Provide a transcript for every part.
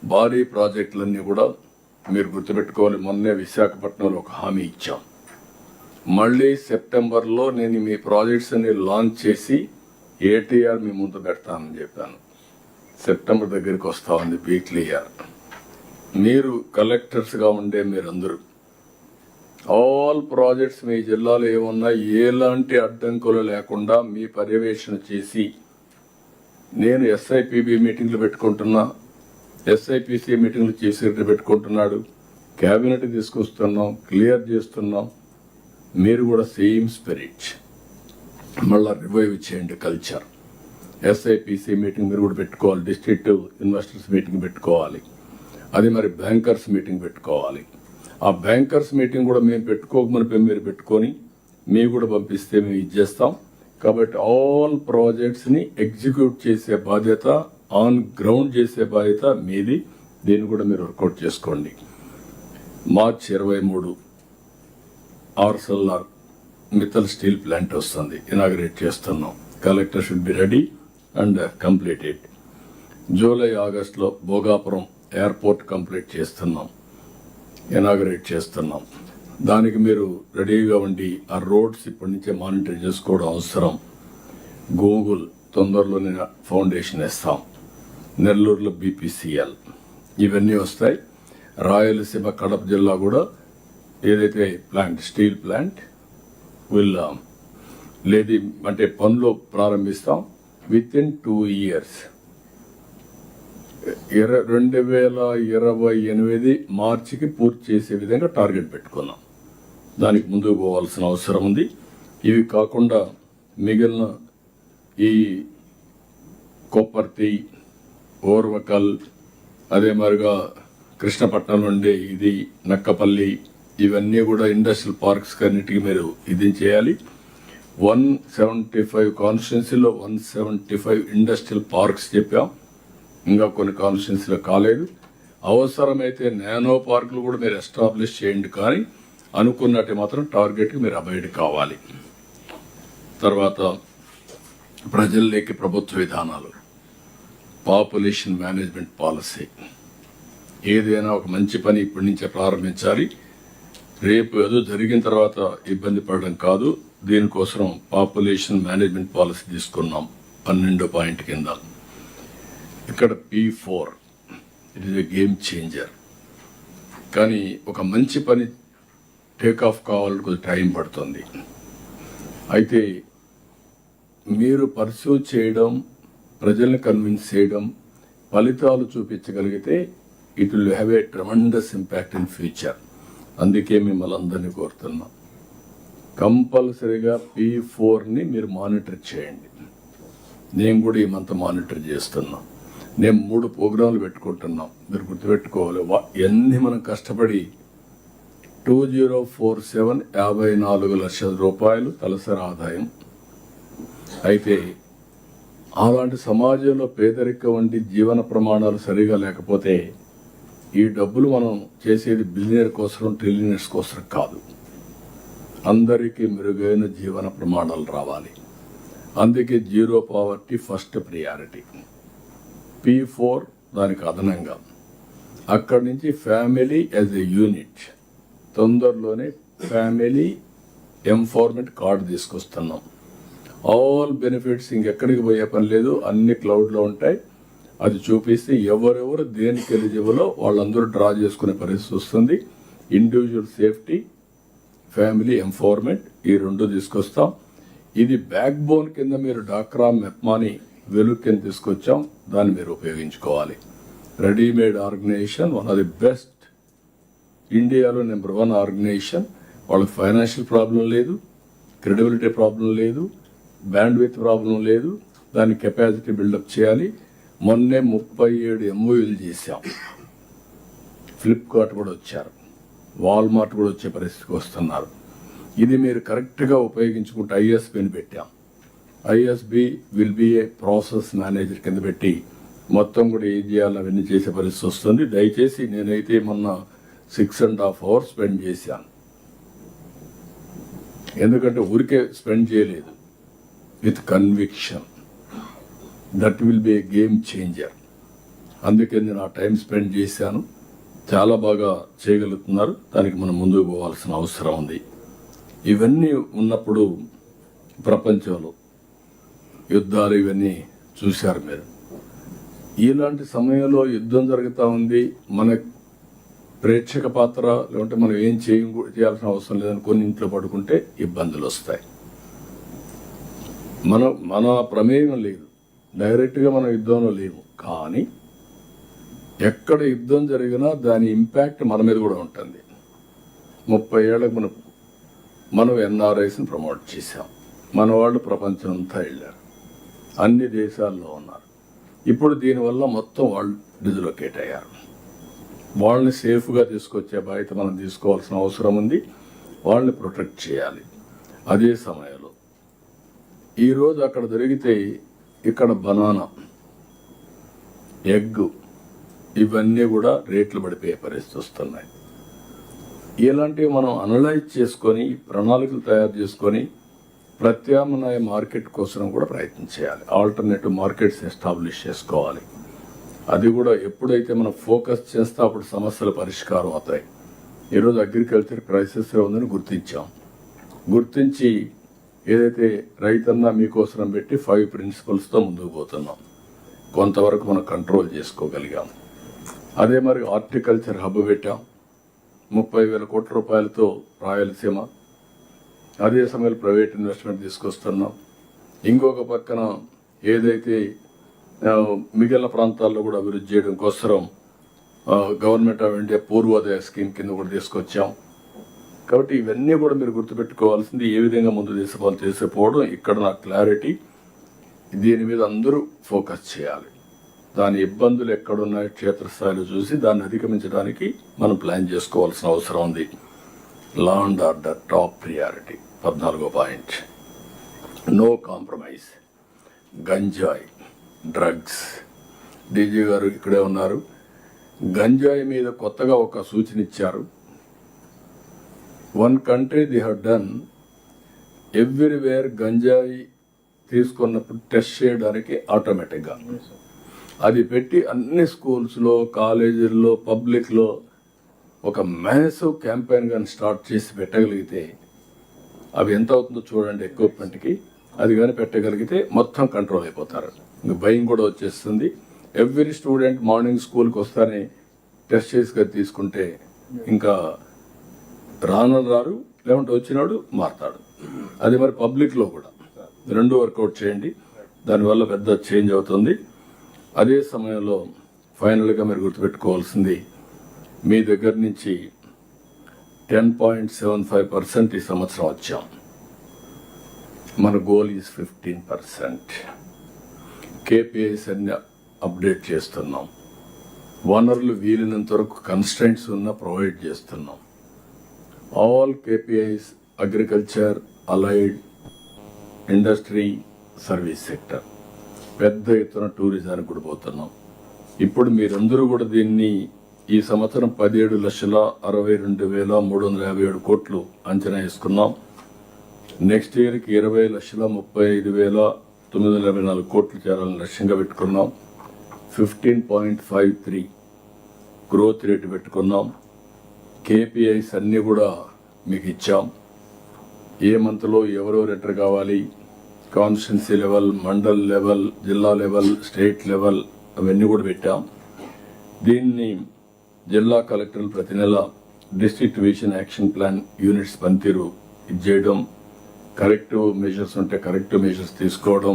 భారీ ప్రాజెక్టులన్నీ కూడా మీరు గుర్తుపెట్టుకోవాలి. మొన్నే విశాఖపట్నంలో ఒక హామీ ఇచ్చాం. మళ్ళీ సెప్టెంబర్లో నేను మీ ప్రాజెక్ట్స్ అన్ని లాంచ్ చేసి ఏటీఆర్ మీ ముందు పెడతానని చెప్పాను. సెప్టెంబర్ దగ్గరికి వస్తా ఉంది. Be clear. మీరు కలెక్టర్స్గా ఉండే మీరందరూ ఆల్ ప్రాజెక్ట్స్ మీ జిల్లాలో ఏమున్నా ఎలాంటి అడ్డంకులు లేకుండా మీ పర్యవేక్షణ చేసి, నేను ఎస్ఐపిబి మీటింగ్లు పెట్టుకుంటున్నా, ఎస్ఐపిసి మీటింగ్లు చేసి పెట్టుకుంటున్నాడు, క్యాబినెట్ తీసుకొస్తున్నాం, క్లియర్ చేస్తున్నాం. మీరు కూడా సేమ్ స్పిరిట్ మళ్ళా రివైవ్ చేయండి. కల్చర్ ఎస్ఐపిసి మీటింగ్ మీరు కూడా పెట్టుకోవాలి, డిస్ట్రిక్ట్ ఇన్వెస్టర్స్ మీటింగ్ పెట్టుకోవాలి, అది మరి బ్యాంకర్స్ మీటింగ్ పెట్టుకోవాలి. ఆ బ్యాంకర్స్ మీటింగ్ కూడా మేము పెట్టుకోకమునిపై మీరు పెట్టుకొని మీకు కూడా పంపిస్తే మేము ఇచ్చేస్తాం. కాబట్టి ఆల్ ప్రాజెక్ట్స్ని ఎగ్జిక్యూట్ చేసే బాధ్యత, ఆన్ గ్రౌండ్ చేసే బాధ్యత మీది. దీన్ని కూడా మీరు వర్కౌట్ చేసుకోండి. మార్చ్ 23 ఆర్సెల్ఆర్ మిత్తల్ స్టీల్ ప్లాంట్ వస్తుంది, ఇనాగ్రేట్ చేస్తున్నాం. Collector should be ready and complete it. July ఆగస్టులో భోగాపురం ఎయిర్పోర్ట్ కంప్లీట్ చేస్తున్నాం, ఇనాగ్రేట్ చేస్తున్నాం. దానికి మీరు రెడీగా ఉండి ఆ రోడ్స్ ఇప్పటి నుంచే మానిటర్ చేసుకోవడం అవసరం. గూగుల్ తొందరలోనే ఫౌండేషన్ ఇస్తాం. నెల్లూరులో బీపీసీఎల్ ఇవన్నీ వస్తాయి. రాయలసీమ కడప జిల్లా కూడా ఏదైతే ప్లాంట్ స్టీల్ ప్లాంట్ లేదు అంటే పనులు ప్రారంభిస్తాం. విత్ ఇన్ 2 years 2028 మార్చికి పూర్తి చేసే విధంగా టార్గెట్ పెట్టుకున్నాం. దానికి ముందుకు పోవాల్సిన అవసరం ఉంది. ఇవి కాకుండా మిగిలిన ఈ కొప్పర్తి, ఓర్వకల్, అదే మరిగా కృష్ణపట్నం నుండి ఇది నక్కపల్లి, ఇవన్నీ కూడా ఇండస్ట్రియల్ పార్క్స్ అన్నిటికీ మీరు ఇది చేయాలి. 175 కాన్స్టిట్యున్సీలో 175 ఇండస్ట్రియల్ పార్క్స్ చెప్పాం. ఇంకా కొన్ని కాన్స్టిట్యున్సీలో కాలేదు. అవసరమైతే నానో పార్కులు కూడా మీరు ఎస్టాబ్లిష్ చేయండి, కానీ అనుకున్నట్టు మాత్రం టార్గెట్కి మీరు అబైడ్ కావాలి. తర్వాత ప్రజల్లోకి ప్రభుత్వ విధానాలు, పాపులేషన్ మేనేజ్మెంట్ పాలసీ. ఏదైనా ఒక మంచి పని ఇప్పటి నుంచే ప్రారంభించాలి. రేపు ఏదో జరిగిన తర్వాత ఇబ్బంది పడడం కాదు. దీనికోసం పాపులేషన్ మేనేజ్మెంట్ పాలసీ తీసుకున్నాం 12 పాయింట్ కింద. ఇక్కడ P4 it is a game changer. కానీ ఒక మంచి పని టేక్ ఆఫ్ కావాలంటే కొంచెం టైం పడుతుంది. అయితే మీరు పర్సూ చేయడం, ప్రజల్ని కన్విన్స్ చేయడం, ఫలితాలు చూపించగలిగితే it will have a tremendous impact in future. అందుకే మిమ్మల్ని అందరినీ కోరుతున్నాం, కంపల్సరీగా P4ని మీరు మానిటర్ చేయండి. నేను కూడా ఈ మంత్ మానిటర్ చేస్తున్నాం. నేను 3 ప్రోగ్రాంలు పెట్టుకుంటున్నాం. మీరు గుర్తుపెట్టుకోవాలి, ఎన్ని మనం కష్టపడి 2047 54 లక్షల రూపాయలు తలసరి ఆదాయం. అయితే అలాంటి సమాజంలో పేదరికం వంటి జీవన ప్రమాణాలు సరిగా లేకపోతే ఈ డబ్బులు మనం చేసేది బిలియనర్ కోసం, ట్రిలియనర్స్ కోసం కాదు. అందరికీ మెరుగైన జీవన ప్రమాణాలు రావాలి. అందుకే zero poverty first priority. P4 దానికి అదనంగా అక్కడి నుంచి ఫ్యామిలీ యాజ్ ఎ యూనిట్. తొందరలోనే ఫ్యామిలీ ఎంపవర్మెంట్ కార్డు తీసుకొస్తున్నాం. ఆల్ బెనిఫిట్స్ ఇంకెక్కడికి పోయే పని లేదు, అన్ని క్లౌడ్లో ఉంటాయి. అది చూపిస్తే ఎవరెవరు దేనికి ఎలిజిబులో వాళ్ళందరూ డ్రా చేసుకునే పరిస్థితి వస్తుంది. ఇండివిజువల్ సేఫ్టీ, ఫ్యామిలీ ఎంపవర్మెంట్, ఈ 2 తీసుకొస్తాం. ఇది బ్యాక్ బోన్ కింద మీరు డాక్రా మెప్మాని వెలుగు కింద తీసుకొచ్చాం. దాన్ని మీరు ఉపయోగించుకోవాలి. Readymade organization, one of the best ఇండియాలో నెంబర్ 1 ఆర్గనైజేషన్. వాళ్ళకి ఫైనాన్షియల్ ప్రాబ్లం లేదు, క్రెడిబిలిటీ ప్రాబ్లం లేదు, బ్యాండ్విడ్త్ ప్రాబ్లం లేదు. దాని కెపాసిటీ బిల్డప్ చేయాలి. మొన్నే 37 MOUలు చేశాం. ఫ్లిప్కార్ట్ కూడా వచ్చారు, వాల్మార్ట్ కూడా వచ్చే పరిస్థితికి వస్తున్నారు. ఇది మీరు కరెక్ట్గా ఉపయోగించుకుంటే ఐఎస్బిని పెట్టాం. ISB will be A process manager కింద పెట్టి మొత్తం కూడా ఏం చేయాలని అవన్నీ చేసే పరిస్థితి వస్తుంది. దయచేసి నేనైతే మొన్న 6.5 hours స్పెండ్ చేశాను. ఎందుకంటే ఊరికే స్పెండ్ చేయలేదు, with conviction. That will be A game changer. అందుకే నేను ఆ టైం స్పెండ్ చేశాను. చాలా బాగా చేయగలుగుతున్నారు. దానికి మనం ముందుకు పోవాల్సిన అవసరం ఉంది. ఇవన్నీ ఉన్నప్పుడు ప్రపంచంలో యుద్ధాలు ఇవన్నీ చూశారు మీరు. ఇలాంటి సమయంలో యుద్ధం జరుగుతూ ఉంది, మన ప్రేక్షక పాత్ర లేకుంటే మనం ఏం చేయాల్సిన అవసరం లేదని కొన్ని ఇంట్లో పడుకుంటే ఇబ్బందులు వస్తాయి. మన ప్రమేయం లేదు, డైరెక్ట్గా మనం యుద్ధంలో లేము. కానీ ఎక్కడ యుద్ధం జరిగినా దాని ఇంపాక్ట్ మన మీద కూడా ఉంటుంది. 30 ఏళ్ళకు మనం ఎన్ఆర్ఐస్ని ప్రమోట్ చేశాం. మన వాళ్ళు ప్రపంచం అంతా వెళ్ళారు, అన్ని దేశాల్లో ఉన్నారు. ఇప్పుడు దీనివల్ల మొత్తం వాళ్ళు డిజిలొకేట్ అయ్యారు. వాళ్ళని సేఫ్గా తీసుకొచ్చే బాధ్యత మనం తీసుకోవాల్సిన అవసరం ఉంది. వాళ్ళని ప్రొటెక్ట్ చేయాలి. అదే సమయంలో ఈరోజు అక్కడ దొరికితే ఇక్కడ బనానా, ఎగ్ ఇవన్నీ కూడా రేట్లు పడిపోయే పరిస్థితి వస్తున్నాయి. ఇలాంటివి మనం అనలైజ్ చేసుకొని ప్రణాళికలు తయారు చేసుకొని ప్రత్యామ్నాయ మార్కెట్ కోసం కూడా ప్రయత్నం చేయాలి. ఆల్టర్నేటివ్ మార్కెట్స్ ఎస్టాబ్లిష్ చేసుకోవాలి. అది కూడా ఎప్పుడైతే మనం ఫోకస్ చేస్తే అప్పుడు సమస్యల పరిష్కారం అవుతాయి. ఈరోజు అగ్రికల్చర్ క్రైసిస్లో ఉందని గుర్తించి ఏదైతే రైతన్నా మీకోసం పెట్టి 5 ప్రిన్సిపల్స్తో ముందుకు పోతున్నాం. కొంతవరకు మనం కంట్రోల్ చేసుకోగలిగాం. అదే మరి హార్టికల్చర్ హబ్ పెట్టాం, 30,000 కోట్ల రూపాయలతో రాయలసీమ. అదే సమయంలో ప్రైవేట్ ఇన్వెస్ట్మెంట్ తీసుకొస్తున్నాం. ఇంకొక పక్కన ఏదైతే మిగిలిన ప్రాంతాల్లో కూడా అభివృద్ధి చేయడం కోసం government of India Purvodaya scheme కింద కూడా తీసుకొచ్చాం. కాబట్టి ఇవన్నీ కూడా మీరు గుర్తుపెట్టుకోవాల్సింది, ఏ విధంగా ముందు తీసుకుపోవడం. ఇక్కడ నా క్లారిటీ, దీని మీద అందరూ ఫోకస్ చేయాలి. దాని ఇబ్బందులు ఎక్కడున్నాయో క్షేత్రస్థాయిలో చూసి దాన్ని అధిగమించడానికి మనం ప్లాన్ చేసుకోవాల్సిన అవసరం ఉంది. Law and order top priority. 14వ పాయింట్, నో కాంప్రమైజ్. గంజాయి, డ్రగ్స్. డీజీ గారు ఇక్కడే ఉన్నారు. గంజాయి మీద కొత్తగా ఒక సూచన ఇచ్చారు. One country they have done everywhere గంజాయి తీసుకున్నప్పుడు టెస్ట్ చేయడానికి ఆటోమేటిక్గా అది పెట్టి అన్ని స్కూల్స్లో, కాలేజీల్లో, పబ్లిక్లో ఒక మ్యాసివ్ క్యాంపెయిన్ కానీ స్టార్ట్ చేసి పెట్టగలిగితే అవి ఎంత అవుతుందో చూడండి ఎక్విప్మెంట్కి. అది కానీ పెట్టగలిగితే మొత్తం కంట్రోల్ అయిపోతారు. ఇంక భయం కూడా వచ్చేస్తుంది. ఎవ్రీ స్టూడెంట్ మార్నింగ్ స్కూల్కి వస్తానే టెస్ట్ చేసి తీసుకుంటే ఇంకా రారు, లేకుంటే వచ్చినాడు మారతాడు. అది మరి పబ్లిక్లో కూడా 2 వర్కౌట్ చేయండి. దానివల్ల పెద్ద చేంజ్ అవుతుంది. అదే సమయంలో ఫైనల్గా మీరు గుర్తుపెట్టుకోవాల్సింది, మీ దగ్గర నుంచి 10.75% ఈ సంవత్సరం వచ్చాం. మన గోల్ ఈజ్ 15%. కేపీఐస్ అన్ని అప్డేట్ చేస్తున్నాం. వనరులు వీలైనంత వరకు కన్స్ట్రెంట్స్ ఉన్న ప్రొవైడ్ చేస్తున్నాం. All KPIs, agriculture, allied, industry, service sector, పెద్ద ఎత్తున టూరిజానికి కూడా పోతున్నాం. ఇప్పుడు మీరందరూ కూడా దీన్ని ఈ సంవత్సరం 17,62,357 కోట్లు అంచనా వేసుకున్నాం. నెక్స్ట్ ఇయర్కి 20,35,924 కోట్లు చేరాలని లక్ష్యంగా పెట్టుకున్నాం. 15.53 గ్రోత్ రేటు పెట్టుకున్నాం. కేపీఐస్ అన్నీ కూడా మీకు ఇచ్చాం. ఏ మంత్లో ఎవరెవరు ఎంటర్ కావాలి, కాన్స్టిట్యున్సీ లెవెల్, మండల్ లెవెల్, జిల్లా లెవెల్, స్టేట్ లెవెల్ అవన్నీ కూడా పెట్టాం. దీన్ని జిల్లా కలెక్టర్లు ప్రతి నెల district vision action plan units పనితీరు ఇది చేయడం, కరెక్టివ్ మెజర్స్ ఉంటే కరెక్టివ్ మెజర్స్ తీసుకోవడం,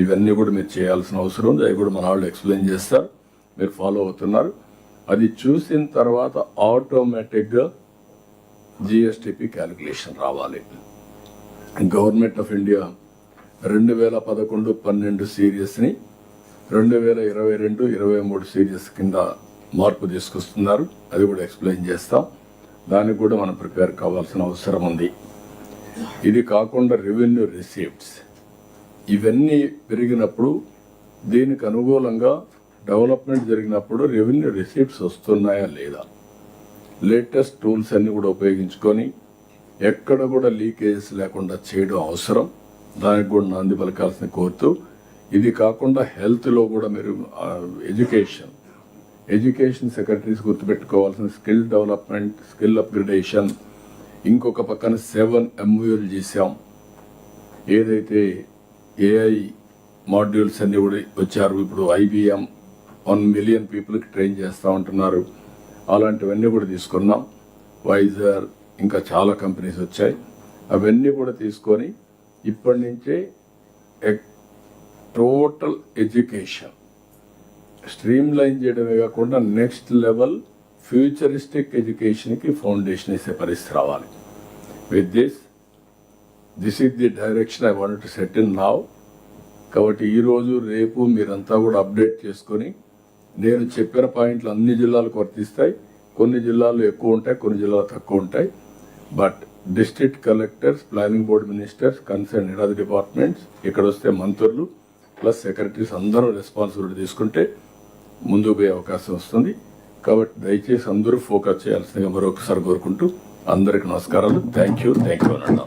ఇవన్నీ కూడా మీరు చేయాల్సిన అవసరం ఉంది. అవి కూడా మన వాళ్ళు ఎక్స్ప్లెయిన్ చేస్తారు, మీరు ఫాలో అవుతున్నారు. అది చూసిన తర్వాత ఆటోమేటిక్గా జిఎస్టిపి క్యాలిక్యులేషన్ రావాలి. గవర్నమెంట్ ఆఫ్ ఇండియా 2011-12 సీరియస్ని 2022-23 సీరియస్ కింద మార్పు తీసుకొస్తున్నారు. అది కూడా ఎక్స్ప్లెయిన్ చేస్తాం. దానికి కూడా మనం ప్రిపేర్ కావాల్సిన అవసరం ఉంది. ఇది కాకుండా రెవెన్యూ రిసీప్ట్స్ ఇవన్నీ పెరిగినప్పుడు, దీనికి అనుకూలంగా డెవలప్మెంట్ జరిగినప్పుడు రెవెన్యూ రిసీప్ట్స్ వస్తున్నాయా లేదా, లేటెస్ట్ టూల్స్ అన్ని కూడా ఉపయోగించుకొని ఎక్కడ కూడా లీకేజెస్ లేకుండా చేయడం అవసరం. దానికి కూడా నాంది పలకాల్సిన కోరుతూ, ఇది కాకుండా హెల్త్లో కూడా మీరు ఎడ్యుకేషన్, ఎడ్యుకేషన్ సెక్రటరీస్ గుర్తుపెట్టుకోవాల్సిన స్కిల్ డెవలప్మెంట్, స్కిల్ అప్గ్రేడేషన్. ఇంకొక పక్కన 7 MOUలు చేశాం. ఏదైతే AI మాడ్యూల్స్ అన్ని కూడా వచ్చారు. ఇప్పుడు IBM 1 million పీపుల్కి ట్రైన్ చేస్తూ ఉంటున్నారు. అలాంటివన్నీ కూడా తీసుకున్నాం. వైజర్ ఇంకా చాలా కంపెనీస్ వచ్చాయి. అవన్నీ కూడా తీసుకొని ఇప్పటి నుంచే టోటల్ ఎడ్యుకేషన్ స్ట్రీమ్ లైన్ చేయడమే కాకుండా నెక్స్ట్ లెవెల్ ఫ్యూచరిస్టిక్ ఎడ్యుకేషన్కి ఫౌండేషన్ వేసే పరిస్థితి రావాలి. With this is the direction I want to set in now. కాబట్టి ఈరోజు రేపు మీరంతా కూడా అప్డేట్ చేసుకొని, నేను చెప్పిన పాయింట్లు అన్ని జిల్లాలకు వర్తిస్తాయి. కొన్ని జిల్లాలు ఎక్కువ ఉంటాయి, కొన్ని జిల్లాలు తక్కువ ఉంటాయి. But district collectors, planning board ministers, concern head of the departments, ఇక్కడ వస్తే మంత్రులు ప్లస్ సెక్రటరీస్ అందరూ రెస్పాన్సిబిలిటీ తీసుకుంటే ముందుకు పోయే అవకాశం వస్తుంది. కాబట్టి దయచేసి అందరూ ఫోకస్ చేయాల్సిందిగా మరొకసారి కోరుకుంటూ అందరికి నమస్కారాలు. థ్యాంక్ యూ అన్నా.